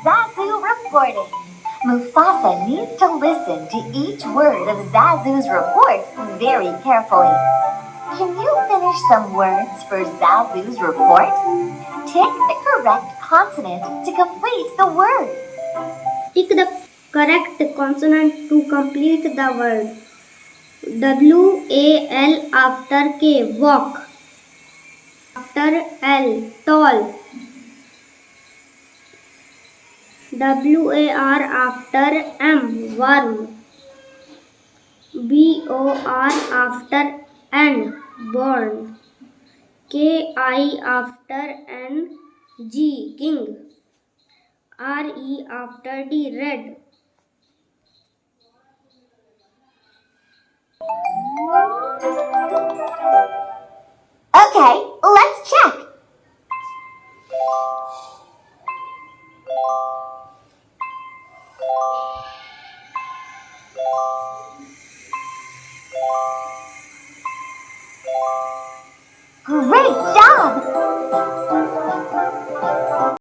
Zazu reporting. Mufasa needs to listen to each word of Zazu's report very carefully. Can you finish some words for Zazu's report? Tick the correct consonant to complete the word. Tick the correct consonant to complete the word. W-A-L after K, walk. After L, tall. W-A-R after M, worm. B-O-R after N, born. K-I after N, G, king. R-E after D, red. Okay, let's check. Great job!